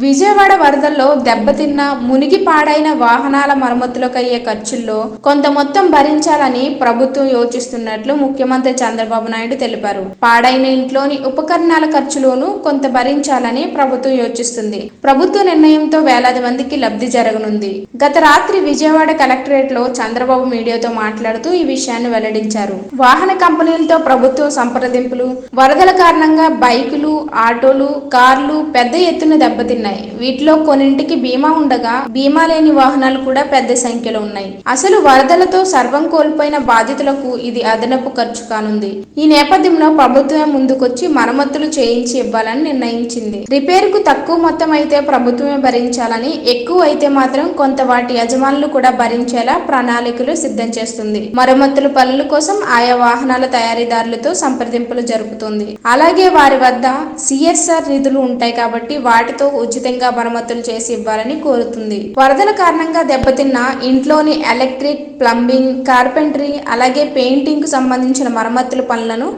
విజయవాడ వరదల్లో దెబ్బతిన్న మునిగి పాడైన వాహనాల మరమ్మతులకు అయ్యే ఖర్చుల్లో కొంత మొత్తం భరించాలని ప్రభుత్వం యోచిస్తున్నట్లు ముఖ్యమంత్రి చంద్రబాబు నాయుడు తెలిపారు. పాడైన ఇంట్లోని ఉపకరణాల ఖర్చులోనూ కొంత భరించాలని ప్రభుత్వం యోచిస్తుంది. ప్రభుత్వ నిర్ణయంతో వేలాది మందికి లబ్ధి జరగనుంది. గత రాత్రి విజయవాడ కలెక్టరేట్ లో చంద్రబాబు మీడియాతో మాట్లాడుతూ ఈ విషయాన్ని వెల్లడించారు. వాహన కంపెనీలతో ప్రభుత్వం సంప్రదింపులు, వరదల కారణంగా బైకులు, ఆటోలు, కార్లు పెద్ద ఎత్తున దెబ్బతిన్నాయి. వీటిలో కొన్నింటికి బీమా ఉండగా బీమా లేని వాహనాలు కూడా పెద్ద సంఖ్యలో ఉన్నాయి. అసలు వరదలతో సర్వం కోల్పోయిన బాధితులకు ఇది అదనపు ఖర్చు కానుంది. ఈ నేపథ్యంలో ప్రభుత్వమే ముందుకొచ్చి మరమ్మతులు చేయించి ఇవ్వాలని నిర్ణయించింది. రిపేర్ కు తక్కువ మొత్తం అయితే ప్రభుత్వమే భరించాలని, ఎక్కువ అయితే మాత్రం కొంత వాటి యజమానులు కూడా భరించేలా ప్రణాళికలు సిద్ధం చేస్తుంది. మరమ్మతుల పనుల కోసం ఆయా వాహనాల తయారీదారులతో సంప్రదింపులు జరుపుతుంది. అలాగే వారి వద్ద సిఎస్ఆర్ నిధులు ఉంటాయి కాబట్టి వాటితో ఉచితంగా మరమ్మతులు చేసి ఇవ్వాలని కోరుతుంది. వరదల కారణంగా దెబ్బతిన్న ఇంట్లోని ఎలక్ట్రిక్, ప్లంబింగ్, కార్పెంటరీ అలాగే పెయింటింగ్ కు సంబంధించిన మరమ్మతుల పనులను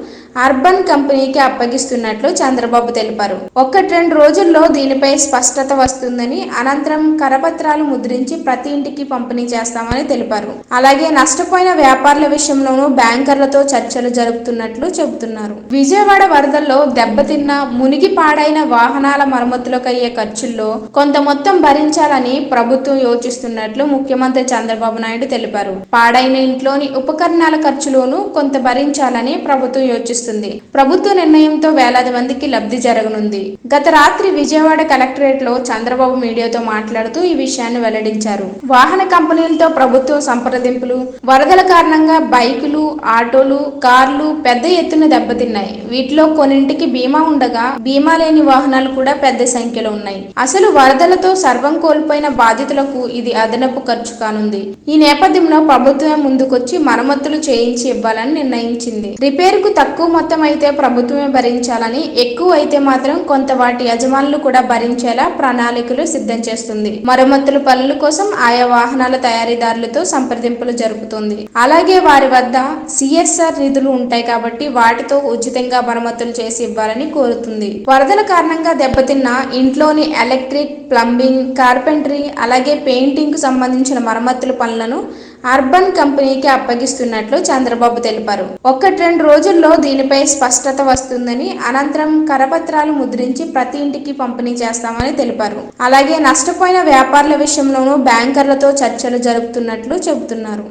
అర్బన్ కంపెనీకి అప్పగిస్తున్నట్లు చంద్రబాబు తెలిపారు. 1-2 రోజుల్లో దీనిపై స్పష్టత వస్తుందని, అనంతరం కరపత్రాలు ముద్రించి ప్రతి ఇంటికి పంపిణీ చేస్తామని తెలిపారు. అలాగే నష్టపోయిన వ్యాపారుల విషయంలోనూ బ్యాంకర్లతో చర్చలు జరుపుతున్నట్లు చెబుతున్నారు. విజయవాడ వరదల్లో దెబ్బతిన్న మునిగి పాడైన వాహనాల మరమ్మతులకు అయ్యే ఖర్చుల్లో కొంత మొత్తం భరించాలని ప్రభుత్వం యోచిస్తున్నట్లు ముఖ్యమంత్రి చంద్రబాబు నాయుడు తెలిపారు. పాడైన ఇంట్లోని ఉపకరణాల ఖర్చులోనూ కొంత భరించాలని ప్రభుత్వం యోచిస్తుంది. ప్రభుత్వ నిర్ణయంతో వేలాది మందికి లబ్ధి జరగనుంది. గత రాత్రి విజయవాడ కలెక్టరేట్ లో చంద్రబాబు మీడియాతో మాట్లాడుతూ ఈ విషయాన్ని వెల్లడించారు. వాహన కంపెనీలతో ప్రభుత్వం సంప్రదింపులు, వరదల కారణంగా బైకులు, ఆటోలు, కార్లు పెద్ద ఎత్తున దెబ్బతిన్నాయి. వీటిలో కొన్నింటికి బీమా ఉండగా బీమా లేని వాహనాలు కూడా పెద్ద సంఖ్యలో ఉన్నాయి. అసలు వరదలతో సర్వం కోల్పోయిన బాధితులకు ఇది అదనపు ఖర్చు కానుంది. ఈ నేపథ్యంలో ప్రభుత్వమే ముందుకొచ్చి మరమ్మతులు చేయించి ఇవ్వాలని నిర్ణయించింది. రిపేర్ కు తక్కువ మొత్తం అయితే ప్రభుత్వమే భరించాలని, ఎక్కువ అయితే మాత్రం కొంత వాటి యజమానులు కూడా భరించేలా ప్రణాళికలు సిద్ధం చేస్తుంది. మరమ్మతుల పనుల కోసం ఆయా వాహనాల తయారీదారులతో సంప్రదింపులు జరుపుతుంది. అలాగే వారి వద్ద సిఎస్ఆర్ నిధులు ఉంటాయి కాబట్టి వాటితో ఉచితంగా మరమ్మతులు చేసి ఇవ్వాలని కోరుతుంది. వరదల కారణంగా దెబ్బతిన్న ఇంట్లోని ఎలక్ట్రిక్, ప్లంబింగ్, కార్పెంటరీ అలాగే పెయింటింగ్ కు సంబంధించిన మరమ్మతుల పనులను అర్బన్ కంపెనీకి అప్పగిస్తున్నట్లు చంద్రబాబు తెలిపారు. 1-2 రోజుల్లో దీనిపై స్పష్టత వస్తుందని, అనంతరం కరపత్రాలు ముద్రించి ప్రతి ఇంటికి పంపిణీ చేస్తామని తెలిపారు. అలాగే నష్టపోయిన వ్యాపారుల విషయంలోనూ బ్యాంకర్లతో చర్చలు జరుపుతున్నట్లు చెబుతున్నారు.